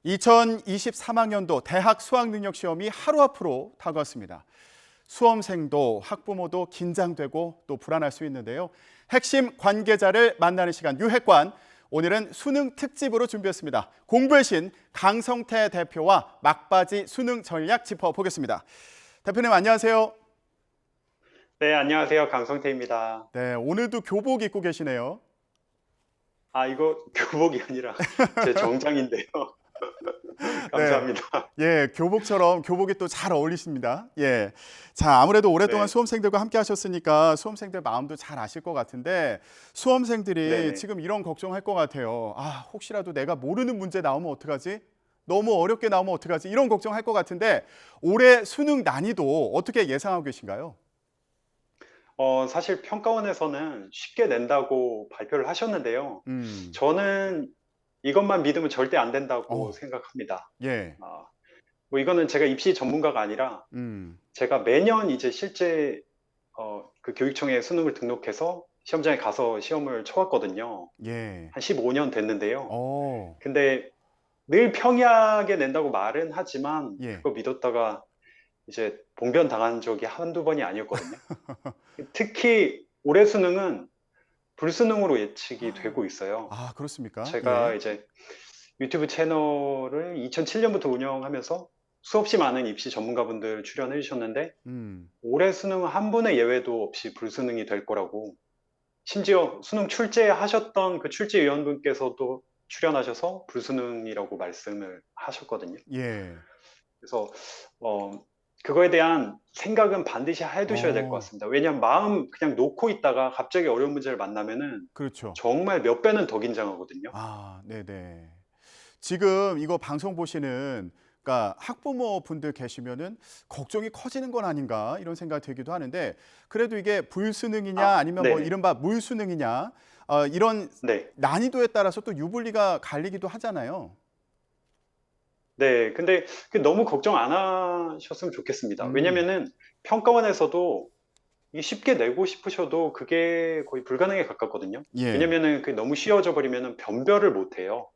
2023학년도 대학 수학능력 시험이 하루 앞으로 다가왔습니다. 수험생도 학부모도 긴장되고 또 불안할 수 있는데요. 핵심 관계자를 만나는 시간 유핵관. 오늘은 수능 특집으로 준비했습니다. 공부의 신 강성태 대표와 막바지 수능 전략 짚어보겠습니다. 대표님 안녕하세요. 네, 안녕하세요. 강성태입니다. 네, 오늘도 교복 입고 계시네요. 이거 교복이 아니라 제 정장인데요. 네. 감사합니다. 예, 교복처럼 교복이 또 잘 어울리십니다. 예. 자, 아무래도 오랫동안 네, 수험생들과 함께 하셨으니까 수험생들 마음도 잘 아실 것 같은데 수험생들이 네네. 지금 이런 걱정할 것 같아요. 혹시라도 내가 모르는 문제 나오면 어떡하지? 너무 어렵게 나오면 어떡하지? 이런 걱정할 것 같은데 올해 수능 난이도 어떻게 예상하고 계신가요? 사실 평가원에서는 쉽게 낸다고 발표를 하셨는데요. 음. 저는 이것만 믿으면 절대 안 된다고 어, 생각합니다. 예. 아, 뭐 이거는 제가 입시 전문가가 아니라 음. 제가 매년 이제 실제 그 교육청에 수능을 등록해서 시험장에 가서 시험을 쳐왔거든요. 예. 한 15년 됐는데요. 어. 근데 늘 평이하게 낸다고 말은 하지만 예. 그거 믿었다가 이제 봉변 당한 적이 한두 번이 아니었거든요. 특히 올해 수능은 불수능으로 예측이 되고 있어요. 그렇습니까? 제가 예. 이제 유튜브 채널을 2007년부터 운영하면서 수없이 많은 입시 전문가분들 출연해 주셨는데 음. 올해 수능은 한 분의 예외도 없이 불수능이 될 거라고, 심지어 수능 출제하셨던 그 출제위원분께서도 출연하셔서 불수능이라고 말씀을 하셨거든요. 예. 그래서 어, 그거에 대한 생각은 반드시 해두셔야 될 것 어. 같습니다. 왜냐하면 마음 그냥 놓고 있다가 갑자기 어려운 문제를 만나면은 그렇죠. 정말 몇 배는 더 긴장하거든요. 네네. 지금 이거 방송 보시는 그러니까 학부모 분들 계시면은 걱정이 커지는 건 아닌가 이런 생각이 들기도 하는데 그래도 이게 불수능이냐 아니면 뭐 네네. 이른바 물수능이냐 이런 네. 난이도에 따라서 또 유불리가 갈리기도 하잖아요. 네. 근데 너무 걱정 안 하셨으면 좋겠습니다. 음, 왜냐면은 평가원에서도 이게 쉽게 내고 싶으셔도 그게 거의 불가능에 가깝거든요. 예. 왜냐면은 그게 너무 쉬워져 버리면은 변별을 못 해요.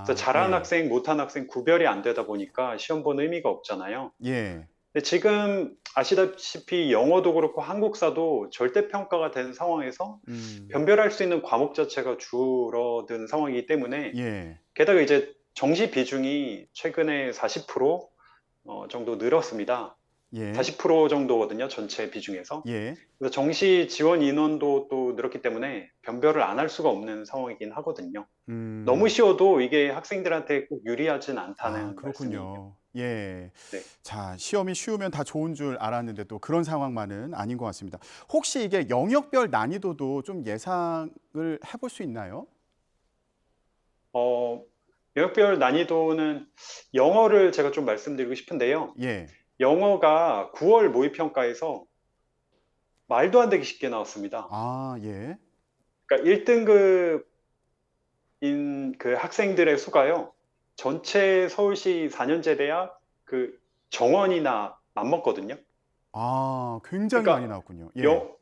그래서 잘하는 예. 학생, 못하는 학생 구별이 안 되다 보니까 시험 보는 의미가 없잖아요. 예. 근데 지금 아시다시피 영어도 그렇고 한국사도 절대평가가 된 상황에서 음, 변별할 수 있는 과목 자체가 줄어든 상황이기 때문에, 예. 게다가 이제 정시 비중이 최근에 40% 정도 늘었습니다. 예. 40% 정도거든요, 전체 비중에서. 예. 그래서 정시 지원 인원도 또 늘었기 때문에 변별을 안 할 수가 없는 상황이긴 하거든요. 너무 음. 쉬워도 이게 학생들한테 꼭 유리하진 않다는 말씀이에요. 그렇군요. 예. 네. 자, 시험이 쉬우면 다 좋은 줄 알았는데 또 그런 상황만은 아닌 것 같습니다. 혹시 이게 영역별 난이도도 좀 예상을 해볼 수 있나요? 어, 영역별 난이도는 영어를 제가 좀 말씀드리고 싶은데요. 예. 영어가 9월 모의평가에서 말도 안 되게 쉽게 나왔습니다. 예. 그러니까 1등급인 그 학생들의 수가요, 전체 서울시 4년제 대학 그 정원이나 맞먹거든요. 굉장히 많이 그러니까 나왔군요. 예. 영,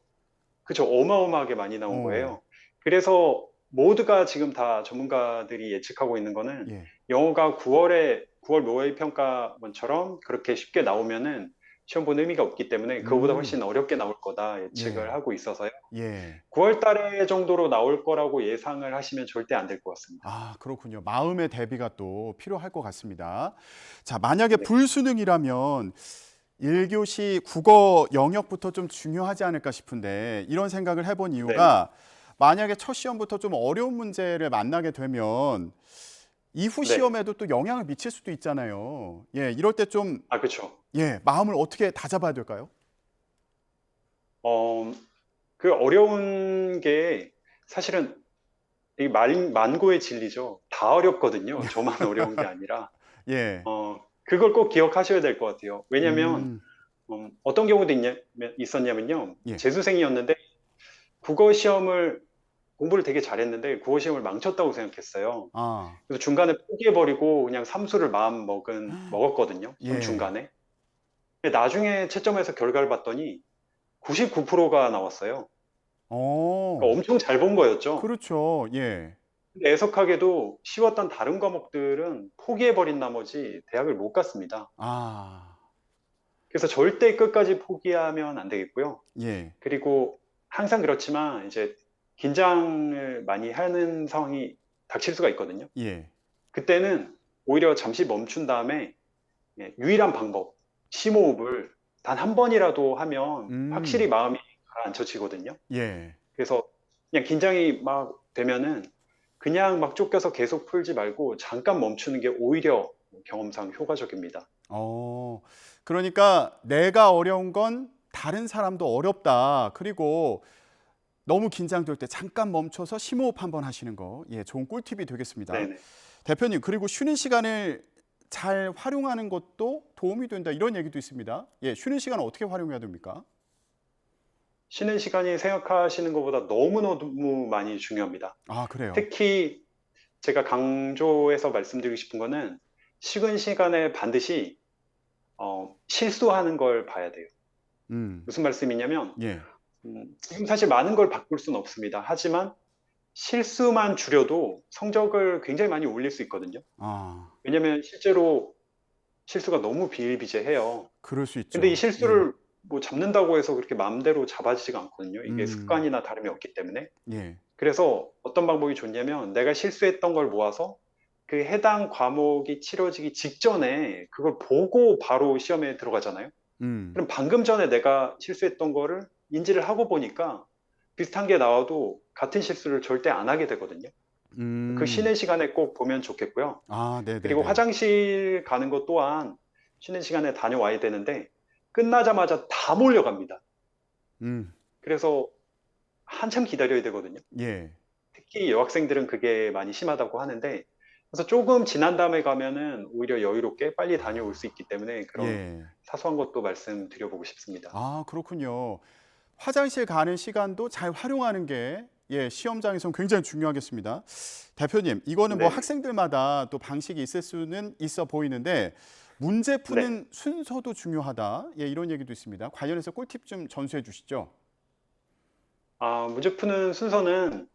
그쵸, 어마어마하게 많이 나온 어, 거예요. 그래서 모두가 지금 다 전문가들이 예측하고 있는 거는 예. 영어가 9월 모의평가원처럼 그렇게 쉽게 나오면은 시험 본 의미가 없기 때문에 그거보다 음, 훨씬 어렵게 나올 거다 예측을 예. 하고 있어서요. 예. 9월 달에 정도로 나올 거라고 예상을 하시면 절대 안 될 것 같습니다. 그렇군요. 마음의 대비가 또 필요할 것 같습니다. 자, 만약에 네. 불수능이라면 1교시 국어 영역부터 좀 중요하지 않을까 싶은데 이런 생각을 해본 네네. 이유가 만약에 첫 시험부터 좀 어려운 문제를 만나게 되면 이후 네. 시험에도 또 영향을 미칠 수도 있잖아요. 예, 이럴 때 좀, 그쵸. 예, 마음을 어떻게 다잡아야 될까요? 어, 그 어려운 게 사실은 이 만고의 진리죠. 다 어렵거든요. 저만 어려운 게 아니라. 예, 그걸 꼭 기억하셔야 될 것 같아요. 왜냐면, 음, 어떤 경우도 있었냐면요. 예, 재수생이었는데, 국어 시험을, 공부를 되게 잘했는데, 국어 시험을 망쳤다고 생각했어요. 아, 그래서 중간에 포기해버리고, 그냥 삼수를 먹었거든요. 시험 예, 중간에. 근데 나중에 채점해서 결과를 봤더니, 99%가 나왔어요. 어, 그러니까 엄청 잘 본 거였죠. 그렇죠. 예, 근데 애석하게도 쉬웠던 다른 과목들은 포기해버린 나머지 대학을 못 갔습니다. 아, 그래서 절대 끝까지 포기하면 안 되겠고요. 예, 그리고 항상 그렇지만 이제 긴장을 많이 하는 상황이 닥칠 수가 있거든요. 예. 그때는 오히려 잠시 멈춘 다음에 유일한 방법, 심호흡을 단 한 번이라도 하면 확실히 음, 마음이 가라앉혀지거든요. 예. 그래서 그냥 긴장이 막 되면은 그냥 막 쫓겨서 계속 풀지 말고 잠깐 멈추는 게 오히려 경험상 효과적입니다. 어, 그러니까 내가 어려운 건 다른 사람도 어렵다. 그리고 너무 긴장될 때 잠깐 멈춰서 심호흡 한번 하시는 거. 예, 좋은 꿀팁이 되겠습니다. 네네. 대표님, 그리고 쉬는 시간을 잘 활용하는 것도 도움이 된다. 이런 얘기도 있습니다. 예, 쉬는 시간을 어떻게 활용해야 됩니까? 쉬는 시간이 생각하시는 것보다 너무너무 많이 중요합니다. 아, 그래요. 특히 제가 강조해서 말씀드리고 싶은 거는 쉬는 시간에 반드시 실수하는 걸 봐야 돼요. 음, 무슨 말씀이냐면 예. 지금 사실 많은 걸 바꿀 수는 없습니다. 하지만 실수만 줄여도 성적을 굉장히 많이 올릴 수 있거든요. 아, 왜냐면 실제로 실수가 너무 비일비재해요. 그럴 수 근데 이 있죠. 예. 실수를 뭐 잡는다고 해서 그렇게 마음대로 잡아지지가 않거든요. 이게 음, 습관이나 다름이 없기 때문에. 예. 그래서 어떤 방법이 좋냐면 내가 실수했던 걸 모아서 그 해당 과목이 치러지기 직전에 그걸 보고 바로 시험에 들어가잖아요. 음, 그럼 방금 전에 내가 실수했던 거를 인지를 하고 보니까 비슷한 게 나와도 같은 실수를 절대 안 하게 되거든요. 그 음. 쉬는 시간에 꼭 보면 좋겠고요. 아, 그리고 네네네. 화장실 가는 것 또한 쉬는 시간에 다녀와야 되는데 끝나자마자 다 몰려갑니다. 음, 그래서 한참 기다려야 되거든요. 예. 특히 여학생들은 그게 많이 심하다고 하는데 그래서 조금 지난 다음에 가면은 오히려 여유롭게 빨리 다녀올 수 있기 때문에 그런 예. 사소한 것도 말씀드려보고 싶습니다. 아, 그렇군요. 화장실 가는 시간도 잘 활용하는 게 예, 시험장에서는 굉장히 중요하겠습니다. 대표님, 이거는 뭐 네네. 학생들마다 또 방식이 있을 수는 있어 보이는데 문제 네. 푸는 순서도 중요하다. 예, 이런 얘기도 있습니다. 관련해서 꿀팁 좀 전수해 주시죠. 문제 푸는 순서는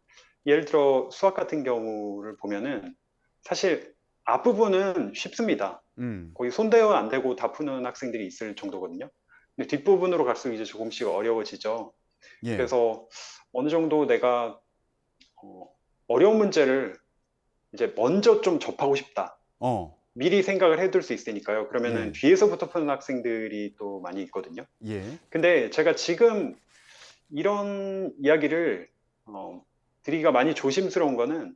예를 들어 수학 같은 경우를 보면은 사실 앞부분은 쉽습니다. 음, 거의 손대어 안 대고 다 푸는 학생들이 있을 정도거든요. 근데 뒷부분으로 갈수록 이제 조금씩 어려워지죠. 예. 그래서 어느 정도 내가 어, 어려운 문제를 이제 먼저 좀 접하고 싶다. 어, 미리 생각을 해둘 수 있으니까요. 그러면은 예. 뒤에서부터 푸는 학생들이 또 많이 있거든요. 예. 근데 제가 지금 이런 이야기를 드리기가 많이 조심스러운 거는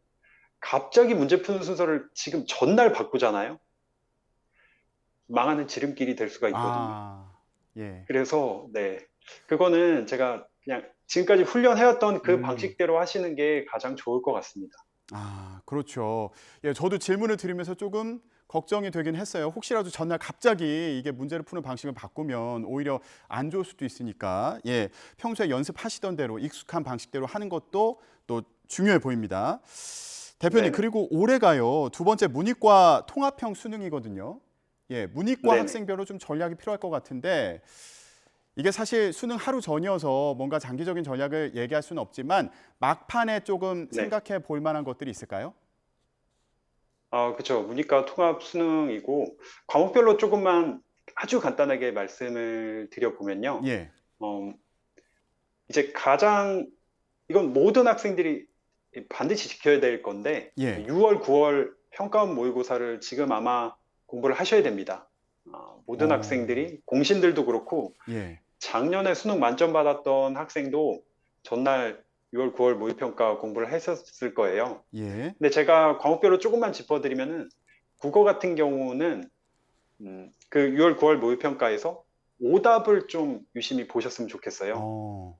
갑자기 문제 푸는 순서를 지금 전날 바꾸잖아요. 망하는 지름길이 될 수가 있거든요. 아, 예. 그래서 네, 그거는 제가 그냥 지금까지 훈련해왔던 그 음. 방식대로 하시는 게 가장 좋을 것 같습니다. 아, 그렇죠. 예, 저도 질문을 드리면서 조금 걱정이 되긴 했어요. 혹시라도 전날 갑자기 이게 문제를 푸는 방식을 바꾸면 오히려 안 좋을 수도 있으니까 예, 평소에 연습하시던 대로 익숙한 방식대로 하는 것도 또 중요해 보입니다. 대표님, 네네. 그리고 올해가요. 두 번째 문이과 통합형 수능이거든요. 예, 문이과 네네. 학생별로 좀 전략이 필요할 것 같은데 이게 사실 수능 하루 전이어서 뭔가 장기적인 전략을 얘기할 수는 없지만 막판에 조금 네. 생각해 볼 만한 것들이 있을까요? 그쵸. 문이과 통합 수능이고, 과목별로 조금만 아주 간단하게 말씀을 드려보면요. 예, 어, 이제 가장, 이건 모든 학생들이 반드시 지켜야 될 건데, 예, 6월, 9월 평가원 모의고사를 지금 아마 공부를 하셔야 됩니다. 모든 어, 학생들이, 공신들도 그렇고, 예, 작년에 수능 만점 받았던 학생도 전날 6월, 9월 모의평가 공부를 했었을 거예요. 예, 근데 제가 과목별로 조금만 짚어드리면은 국어 같은 경우는 그 6월, 9월 모의평가에서 오답을 좀 유심히 보셨으면 좋겠어요. 어,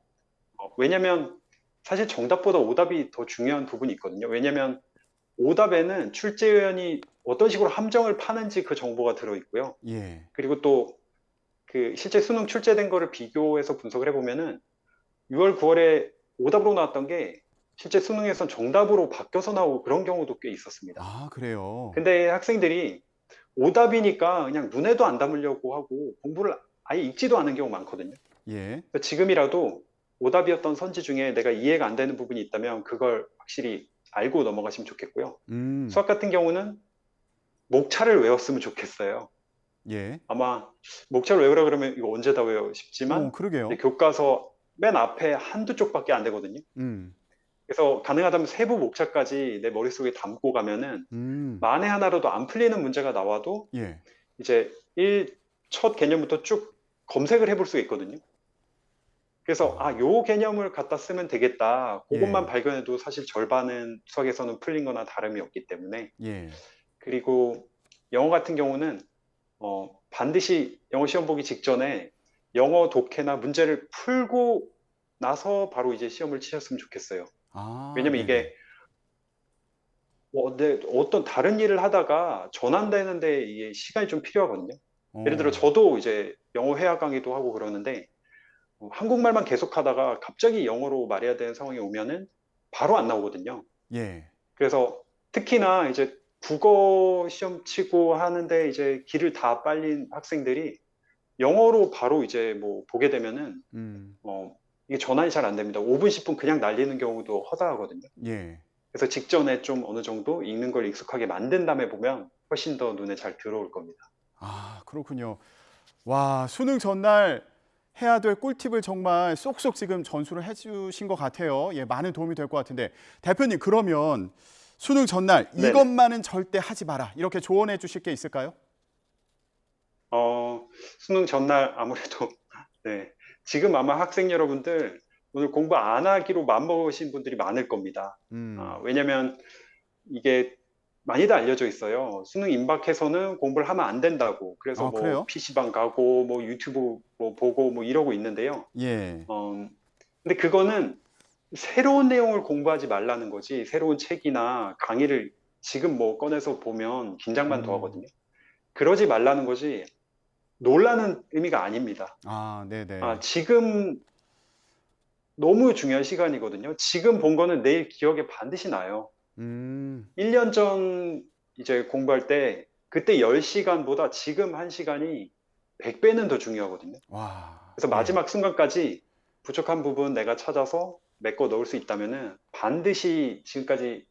왜냐면 사실 정답보다 오답이 더 중요한 부분이 있거든요. 왜냐면 오답에는 출제위원이 어떤 식으로 함정을 파는지 그 정보가 들어있고요. 예, 그리고 또 그 실제 수능 출제된 거를 비교해서 분석을 해보면은 6월, 9월에 오답으로 나왔던 게 실제 수능에선 정답으로 바뀌어서 나오고 그런 경우도 꽤 있었습니다. 아, 그래요. 근데 학생들이 오답이니까 그냥 눈에도 안 담으려고 하고 공부를 아예 읽지도 않은 경우 많거든요. 예, 그러니까 지금이라도 오답이었던 선지 중에 내가 이해가 안 되는 부분이 있다면 그걸 확실히 알고 넘어가시면 좋겠고요. 음. 수학 같은 경우는 목차를 외웠으면 좋겠어요. 예. 아마 목차를 외우라 그러면 이거 언제 다 외워 싶지만 그러게요. 이제 교과서 맨 앞에 한두 쪽밖에 안 되거든요. 음. 그래서 가능하다면 세부 목차까지 내 머릿속에 담고 가면은 음. 만에 하나라도 안 풀리는 문제가 나와도 예. 이제 첫 개념부터 쭉 검색을 해볼 수가 있거든요. 그래서 요 개념을 갖다 쓰면 되겠다. 그것만 예. 발견해도 사실 절반은 수학에서는 풀린 거나 다름이 없기 때문에. 예. 그리고 영어 같은 경우는 반드시 영어 시험 보기 직전에 영어 독해나 문제를 풀고 나서 바로 이제 시험을 치셨으면 좋겠어요. 왜냐면 네네. 이게 어떤 다른 일을 하다가 전환되는데 이게 시간이 좀 필요하거든요. 예를 들어 어. 저도 이제 영어 회화 강의도 하고 그러는데 한국말만 계속 하다가 갑자기 영어로 말해야 되는 상황이 오면은 바로 안 나오거든요. 예. 그래서 특히나 이제 국어 시험 치고 하는데 이제 길을 다 빨린 학생들이 영어로 바로 이제 뭐 보게 되면은 음. 이게 전환이 잘 안 됩니다. 5분, 10분 그냥 날리는 경우도 허다하거든요. 예. 그래서 직전에 좀 어느 정도 읽는 걸 익숙하게 만든 다음에 보면 훨씬 더 눈에 잘 들어올 겁니다. 그렇군요. 와, 수능 전날 해야 될 꿀팁을 정말 쏙쏙 지금 전수를 해주신 것 같아요. 예, 많은 도움이 될 것 같은데 대표님 그러면 수능 전날 네네. 이것만은 절대 하지 마라 이렇게 조언해 주실 게 있을까요? 수능 전날 아무래도 네. 지금 아마 학생 여러분들 오늘 공부 안 하기로 마음먹으신 분들이 많을 겁니다. 음. 왜냐면 이게 많이들 알려져 있어요. 수능 임박해서는 공부를 하면 안 된다고. 그래서 뭐 그래요? PC방 가고 뭐 유튜브 뭐 보고 뭐 이러고 있는데요. 예. 근데 그거는 새로운 내용을 공부하지 말라는 거지, 새로운 책이나 강의를 지금 뭐 꺼내서 보면 긴장만 음. 더하거든요. 그러지 말라는 거지, 놀라는 의미가 아닙니다. 네네. 지금 너무 중요한 시간이거든요. 지금 본 거는 내일 기억에 반드시 나요. 음. 1년 전 이제 공부할 때 그때 10시간보다 지금 1시간이 100배는 더 중요하거든요. 와. 그래서 예. 마지막 순간까지 부족한 부분 내가 찾아서 메꿔 넣을 수 있다면은 반드시 지금까지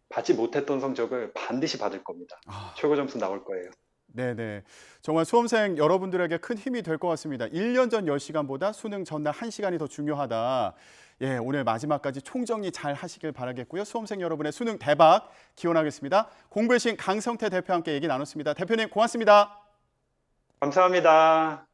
받지 못했던 성적을 반드시 받을 겁니다. 아. 최고 점수 나올 거예요. 네네. 정말 수험생 여러분들에게 큰 힘이 될 것 같습니다. 1년 전 10시간보다 수능 전날 1시간이 더 중요하다. 예, 오늘 마지막까지 총정리 잘 하시길 바라겠고요. 수험생 여러분의 수능 대박 기원하겠습니다. 공부의 신 강성태 대표와 함께 얘기 나눴습니다. 대표님 고맙습니다. 감사합니다.